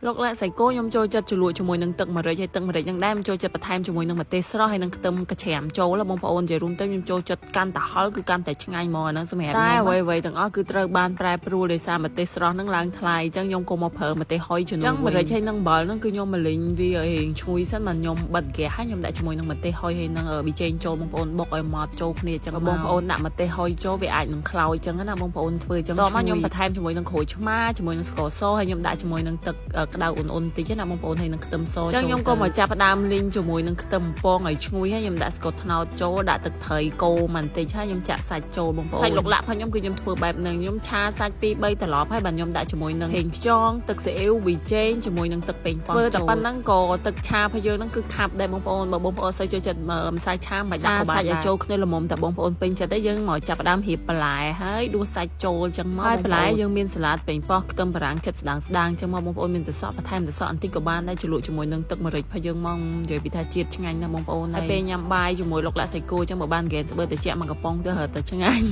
លោកលាក់សៃគោខ្ញុំចូលចិត្តជ្រលក់ជាមួយនឹងទឹកម្រេចហើយទឹកម្រេចនឹងដែរខ្ញុំចូលចិត្តបន្ថែមជាមួយនឹងម្ទេសស្រស់ហើយនឹងខ្ទឹមកាច្រាមចូលបងប្អូននិយាយរួមទៅខ្ញុំចូលចិត្តកាន់តែហល់គឺកាន់តែឆ្ងាញ់មកហ្នឹងសម្រាប់ខ្ញុំតែអ្វីៗទាំងអស់គឺត្រូវបានប្រែប្រួលដោយសារម្ទេសស្រស់ហ្នឹងឡើងថ្លៃអញ្ចឹងខ្ញុំក៏មកប្រើម្ទេសហុយជំនួសអញ្ចឹងម្រេចហើយនឹងអំបិលហ្នឹងគឺខ្ញុំមកលីងវាឲ្យឈ្ងុយសិនមកខ្ញុំបិទហ្គាសហើយខ្ញុំដាក់ជាមួយនឹងម្ទេសហុយហើយនឹងប៊ីចេងចូលបងប្អូនបុកឲ្យម៉ត់ចូលគ្នាអញ្ចឹងបងប្អូនដាក់ម្ទេសហុយចូលវាអាចនឹងខ្លោចអញ្ចឹងណាបងប្អូនធ្វើអញ្ចឹងតោះមកខ្ញុំបន្ថែមជាមួយនឹងក្រូចឆ្មាជាមួយនឹងស្ករសហើយខ្ញុំដាក់ជាមួយនឹងទឹកក្តៅអ៊ុនៗតិចណាបងប្អូនហើយនឹងខ្ទឹមសចូលអញ្ចឹងខ្ញុំក៏មកចាប់ផ្ដើមលីងជាមួយនឹងខ្ទឹមពងឲ្យឈ្ងុយហើយខ្ញុំដាក់ស្ករត្នោតចូលដាក់ទឹកត្រីកូរបន្តិចហើយខ្ញុំចាក់សាច់ចូលបងប្អូនសាច់ឡុកឡាក់ផងខ្ញុំគឺខ្ញុំធ្វើបែបហ្នឹងខ្ញុំឆាសាច់2 3ត្រឡប់ហើយបាទខ្ញុំដាក់ជាមួយនឹងហេងខ្យងទឹកស៊ីអ៊ីវវីចេងជាមួយនឹងទឹកប៉េងប៉ោះធ្វើតែប៉ុណ្ណឹងក៏ទឹកឆារបស់យើងហ្នឹងគឺខាប់ដែរបងប្អូនបើបងប្អូនសូវចូលចិត្តម្សៅឆាមិនដាក់ក៏បានសាច់ឲ្យចូលគ្នាល្មមតែបងប្អូនពេញចិត្តទេយើងមកចាប់ផ្ដើមរៀបបន្លែហើយដួសសាច់ចូលអញ្ចឹងមកហើយបន្លែយើងមានសាឡាតប៉េងប៉ោះខ្ទឹមបារាំងគិតស្ដាងអញ្ចឹងមកបងប្អូនមានទឹកសក់បន្ថែមទឹកសក់បន្តិចក៏បានដែរជ្រលក់ជាមួយនឹងទឹកម្រេចរបស់យើងមកនិយាយពីថាជាតិឆ្ងាញ់ណាស់បងប្អូនហើយពេលញ៉ាំបាយជាមួយឡុកឡាក់សាច់គោអញ្ចឹងបើបានហ្គេនស្បឺត្រជាក់មកកំប៉ុងទៅរត់តែឆ្ងាញ់